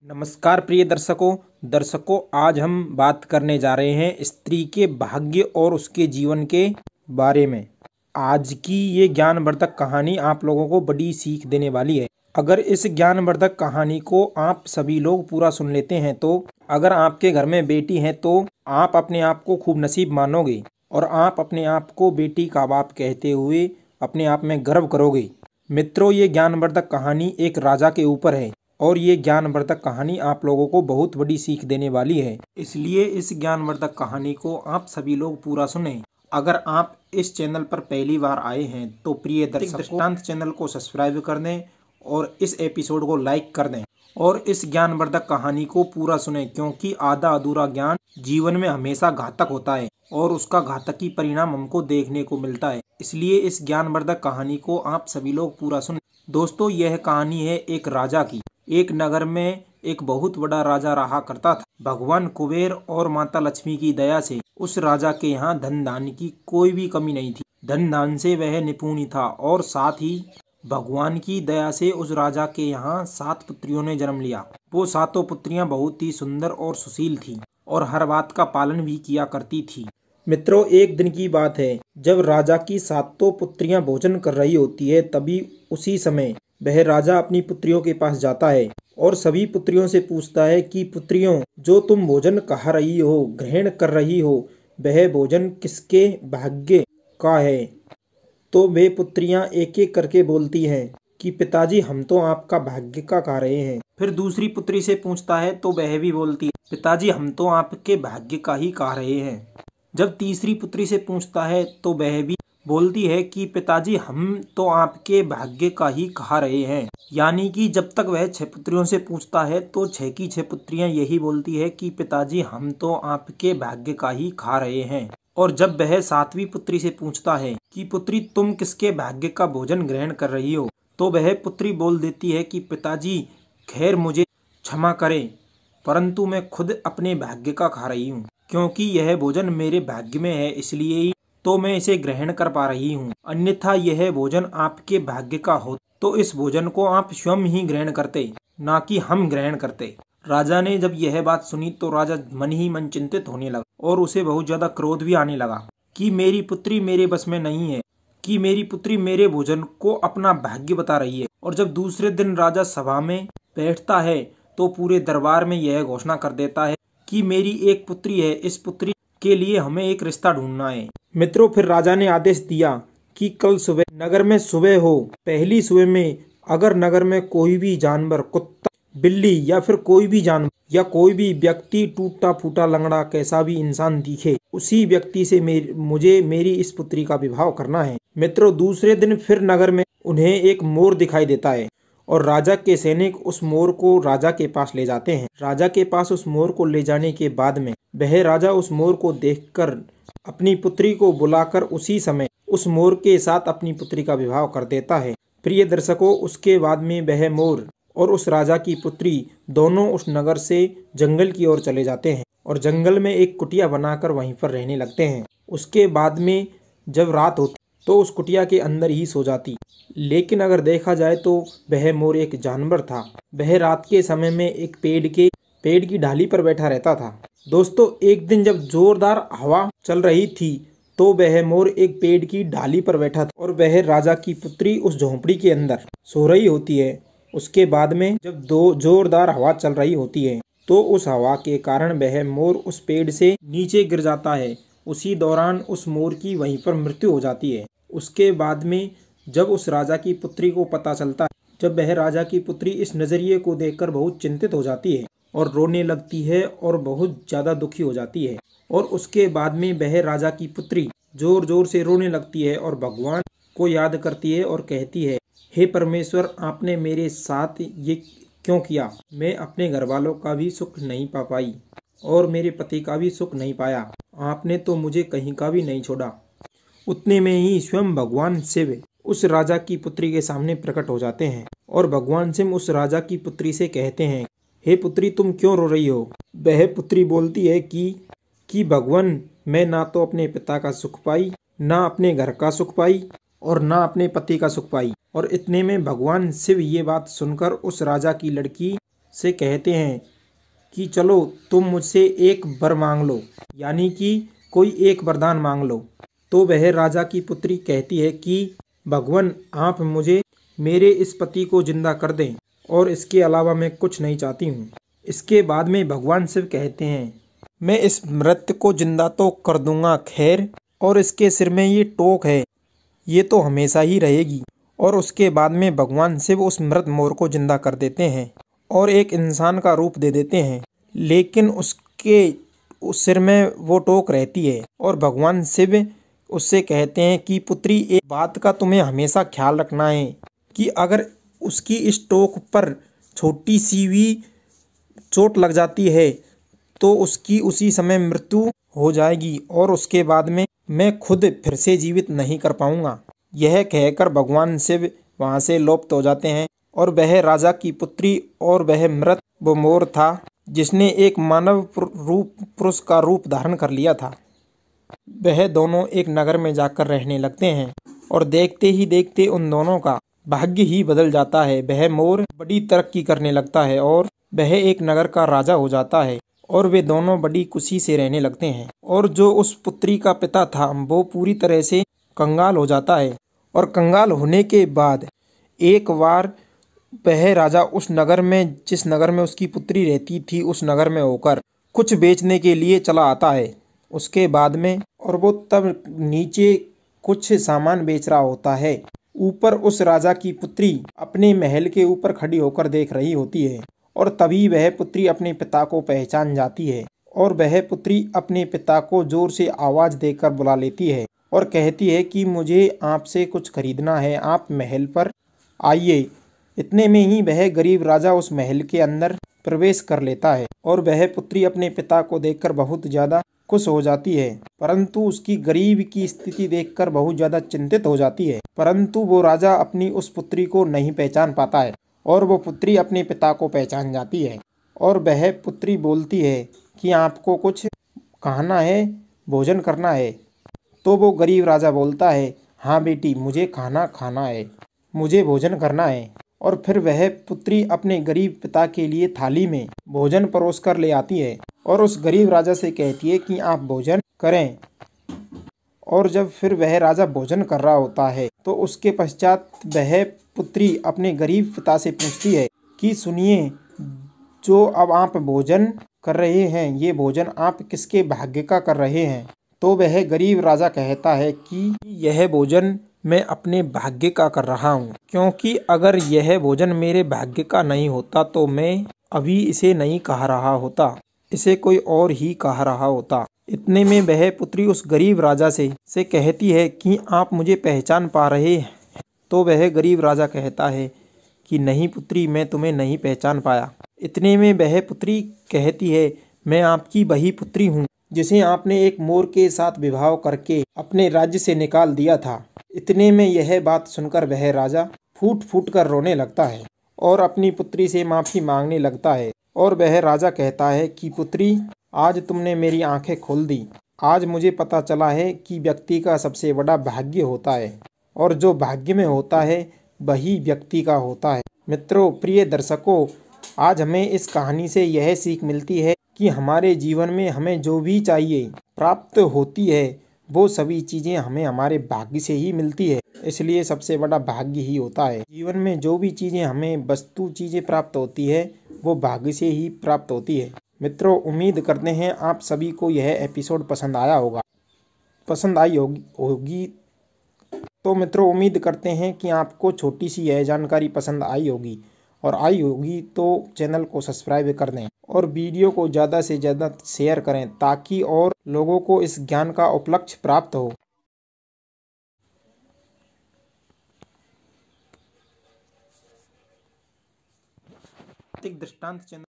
नमस्कार प्रिय दर्शकों आज हम बात करने जा रहे हैं स्त्री के भाग्य और उसके जीवन के बारे में। आज की ये ज्ञानवर्धक कहानी आप लोगों को बड़ी सीख देने वाली है। अगर इस ज्ञानवर्धक कहानी को आप सभी लोग पूरा सुन लेते हैं तो अगर आपके घर में बेटी है तो आप अपने आप को खूब नसीब मानोगे और आप अपने आप को बेटी का बाप कहते हुए अपने आप में गर्व करोगे। मित्रों, ये ज्ञानवर्धक कहानी एक राजा के ऊपर है और ये ज्ञानवर्धक कहानी आप लोगों को बहुत बड़ी सीख देने वाली है, इसलिए इस ज्ञानवर्धक कहानी को आप सभी लोग पूरा सुने। अगर आप इस चैनल पर पहली बार आए हैं तो प्रिय दृष्टांत चैनल को सब्सक्राइब कर दें और इस एपिसोड को लाइक कर दें और इस ज्ञानवर्धक कहानी को पूरा सुने, क्योंकि आधा अधूरा ज्ञान जीवन में हमेशा घातक होता है और उसका घातक ही परिणाम हमको देखने को मिलता है। इसलिए इस ज्ञानवर्धक कहानी को आप सभी लोग पूरा सुने। दोस्तों, यह कहानी है एक राजा की। एक नगर में एक बहुत बड़ा राजा रहा करता था। भगवान कुबेर और माता लक्ष्मी की दया से उस राजा के यहाँ धन धान की कोई भी कमी नहीं थी। धन धान से वह निपुण था और साथ ही भगवान की दया से उस राजा के यहाँ 7 पुत्रियों ने जन्म लिया। वो 7 पुत्रियां बहुत ही सुंदर और सुशील थीं और हर बात का पालन भी किया करती थी। मित्रों, एक दिन की बात है जब राजा की 7 पुत्रियां भोजन कर रही होती है, तभी उसी समय वह राजा अपनी पुत्रियों के पास जाता है और सभी पुत्रियों से पूछता है कि पुत्रियों, जो तुम भोजन खा रही हो, ग्रहण कर रही हो, वह भोजन किसके भाग्य का है? तो वे पुत्रियां एक एक करके बोलती हैं कि पिताजी, हम तो आपका भाग्य का खा रहे हैं। फिर दूसरी पुत्री से पूछता है तो वह भी बोलती है, पिताजी, हम तो आपके भाग्य का ही खा रहे हैं। जब तीसरी पुत्री से पूछता है तो वह भी बोलती है कि पिताजी, हम तो आपके भाग्य का ही खा रहे हैं। यानी कि जब तक वह 6 पुत्रियों से पूछता है तो 6 की 6 पुत्रियां यही बोलती है कि पिताजी, हम तो आपके भाग्य का ही खा रहे हैं। और जब वह 7वीं पुत्री से पूछता है कि पुत्री, तुम किसके भाग्य का भोजन ग्रहण कर रही हो, तो वह पुत्री बोल देती है कि पिताजी, खैर मुझे क्षमा करें, परंतु मैं खुद अपने भाग्य का खा रही हूँ, क्योंकि यह भोजन मेरे भाग्य में है, इसलिए ही तो मैं इसे ग्रहण कर पा रही हूँ। अन्यथा यह भोजन आपके भाग्य का हो तो इस भोजन को आप स्वयं ही ग्रहण करते, ना कि हम ग्रहण करते। राजा ने जब यह बात सुनी तो राजा मन ही मन चिंतित होने लगा और उसे बहुत ज्यादा क्रोध भी आने लगा कि मेरी पुत्री मेरे बस में नहीं है, कि मेरी पुत्री मेरे भोजन को अपना भाग्य बता रही है। और जब दूसरे दिन राजा सभा में बैठता है तो पूरे दरबार में यह घोषणा कर देता है कि मेरी एक पुत्री है, इस पुत्री के लिए हमें एक रिश्ता ढूंढना है। मित्रों, फिर राजा ने आदेश दिया कि कल सुबह नगर में सुबह हो, पहली सुबह में अगर नगर में कोई भी जानवर, कुत्ता, बिल्ली या फिर कोई भी जानवर या कोई भी व्यक्ति, टूटा फूटा लंगड़ा कैसा भी इंसान दिखे, उसी व्यक्ति से मुझे मेरी इस पुत्री का विवाह करना है। मित्रों, दूसरे दिन फिर नगर में उन्हें एक मोर दिखाई देता है और राजा के सैनिक उस मोर को राजा के पास ले जाते हैं। राजा के पास उस मोर को ले जाने के बाद में वह राजा उस मोर को देखकर अपनी पुत्री को बुलाकर उसी समय उस मोर के साथ अपनी पुत्री का विवाह कर देता है। प्रिय दर्शकों, उसके बाद में वह मोर और उस राजा की पुत्री दोनों उस नगर से जंगल की ओर चले जाते हैं और जंगल में एक कुटिया बनाकर वहीं पर रहने लगते हैं। उसके बाद में जब रात होती तो उस कुटिया के अंदर ही सो जाती। लेकिन अगर देखा जाए तो वह मोर एक जानवर था। वह रात के समय में एक पेड़ की डाली पर बैठा रहता था। दोस्तों, एक दिन जब जोरदार हवा चल रही थी तो वह मोर एक पेड़ की डाली पर बैठा था और वह राजा की पुत्री उस झोंपड़ी के अंदर सो रही होती है। उसके बाद में जब जोरदार हवा चल रही होती है तो उस हवा के कारण वह मोर उस पेड़ से नीचे गिर जाता है। उसी दौरान उस मोर की वहीं पर मृत्यु हो जाती है। उसके बाद में जब उस राजा की पुत्री को पता चलता है, जब वह राजा की पुत्री इस नजरिए को देखकर बहुत चिंतित हो जाती है और रोने लगती है और बहुत ज्यादा दुखी हो जाती है। और उसके बाद में वह राजा की पुत्री जोर जोर से रोने लगती है और भगवान को याद करती है और कहती है, हे परमेश्वर, आपने मेरे साथ ये क्यों किया? मैं अपने घर वालों का भी सुख नहीं पा पाई और मेरे पति का भी सुख नहीं पाया। आपने तो मुझे कहीं का भी नहीं छोड़ा। उतने में ही स्वयं भगवान शिव उस राजा की पुत्री के सामने प्रकट हो जाते हैं और भगवान शिव उस राजा की पुत्री से कहते हैं, हे पुत्री, तुम क्यों रो रही हो? वह पुत्री बोलती है कि भगवान, मैं ना तो अपने पिता का सुख पाई, ना अपने घर का सुख पाई और ना अपने पति का सुख पाई। और इतने में भगवान शिव ये बात सुनकर उस राजा की लड़की से कहते हैं कि चलो तुम मुझसे एक वर मांग लो, यानी कि कोई एक वरदान मांग लो। तो वह राजा की पुत्री कहती है कि भगवान आप मुझे मेरे इस पति को जिंदा कर दें और इसके अलावा मैं कुछ नहीं चाहती हूँ। इसके बाद में भगवान शिव कहते हैं मैं इस मृत को जिंदा तो कर दूंगा खैर, और इसके सिर में ये टोक है ये तो हमेशा ही रहेगी। और उसके बाद में भगवान शिव उस मृत मोर को जिंदा कर देते हैं और एक इंसान का रूप दे देते हैं, लेकिन उसके उस सिर में वो टोक रहती है। और भगवान शिव उससे कहते हैं कि पुत्री एक बात का तुम्हें हमेशा ख्याल रखना है कि अगर उसकी इस टोक पर छोटी सी भी चोट लग जाती है तो उसकी उसी समय मृत्यु हो जाएगी और उसके बाद में मैं खुद फिर से जीवित नहीं कर पाऊंगा। यह कहकर भगवान शिव वहां से लुप्त हो जाते हैं और वह राजा की पुत्री और वह मृत वो मोर था जिसने एक मानव पुरुष का रूप धारण कर लिया था, वह दोनों एक नगर में जाकर रहने लगते हैं। और देखते ही देखते उन दोनों का भाग्य ही बदल जाता है। वह मोर बड़ी तरक्की करने लगता है और वह एक नगर का राजा हो जाता है और वे दोनों बड़ी खुशी से रहने लगते हैं। और जो उस पुत्री का पिता था वो पूरी तरह से कंगाल हो जाता है और कंगाल होने के बाद एक बार वह राजा उस नगर में, जिस नगर में उसकी पुत्री रहती थी, उस नगर में होकर कुछ बेचने के लिए चला आता है। उसके बाद में और वो तब नीचे कुछ सामान बेच रहा होता है। ऊपर उस राजा की पुत्री अपने महल के ऊपर खड़ी होकर देख रही होती है और तभी वह पुत्री अपने पिता को पहचान जाती है और वह पुत्री अपने पिता को जोर से आवाज देकर बुला लेती है और कहती है कि मुझे आपसे कुछ खरीदना है, आप महल पर आइए। इतने में ही वह गरीब राजा उस महल के अंदर प्रवेश कर लेता है और वह पुत्री अपने पिता को देखकर बहुत ज्यादा खुश हो जाती है, परंतु उसकी गरीब की स्थिति देखकर बहुत ज्यादा चिंतित हो जाती है। परंतु वो राजा अपनी उस पुत्री को नहीं पहचान पाता है और वो पुत्री अपने पिता को पहचान जाती है और वह पुत्री बोलती है कि आपको कुछ खाना है, भोजन करना है। तो वो गरीब राजा बोलता है हाँ बेटी, मुझे खाना खाना है, मुझे भोजन करना है। और फिर वह पुत्री अपने गरीब पिता के लिए थाली में भोजन परोस कर ले आती है और उस गरीब राजा से कहती है कि आप भोजन करें। और जब फिर वह राजा भोजन कर रहा होता है तो उसके पश्चात वह पुत्री अपने गरीब पिता से पूछती है कि सुनिए, जो अब आप भोजन कर रहे हैं ये भोजन आप किसके भाग्य का कर रहे हैं? तो वह गरीब राजा कहता है कि यह भोजन मैं अपने भाग्य का कर रहा हूँ, क्योंकि अगर यह भोजन मेरे भाग्य का नहीं होता तो मैं अभी इसे नहीं खा रहा होता, इसे कोई और ही खा रहा होता। इतने में वह पुत्री उस गरीब राजा से कहती है कि आप मुझे पहचान पा रहे हैं? तो वह गरीब राजा कहता है कि नहीं पुत्री, मैं तुम्हें नहीं पहचान पाया। इतने में वह पुत्री कहती है मैं आपकी वही पुत्री हूँ जिसे आपने एक मोर के साथ विवाह करके अपने राज्य से निकाल दिया था। इतने में यह बात सुनकर वह राजा फूट फूट कर रोने लगता है और अपनी पुत्री से माफी मांगने लगता है। और वह राजा कहता है कि पुत्री, आज तुमने मेरी आंखें खोल दी। आज मुझे पता चला है कि व्यक्ति का सबसे बड़ा भाग्य होता है और जो भाग्य में होता है वही व्यक्ति का होता है। मित्रों, प्रिय दर्शकों, आज हमें इस कहानी से यह सीख मिलती है कि हमारे जीवन में हमें जो भी चाहिए प्राप्त होती है वो सभी चीज़ें हमें हमारे भाग्य से ही मिलती है। इसलिए सबसे बड़ा भाग्य ही होता है। जीवन में जो भी चीज़ें हमें वस्तु चीज़ें प्राप्त होती है वो भाग्य से ही प्राप्त होती है। मित्रों, उम्मीद करते हैं आप सभी को यह एपिसोड पसंद आई होगी। तो मित्रों, उम्मीद करते हैं कि आपको छोटी सी यह जानकारी पसंद आई होगी और आई होगी तो चैनल को सब्सक्राइब कर दें और वीडियो को ज़्यादा से ज़्यादा शेयर करें ताकि और लोगों को इस ज्ञान का उपलक्ष्य प्राप्त हो। दृष्टांत चैनल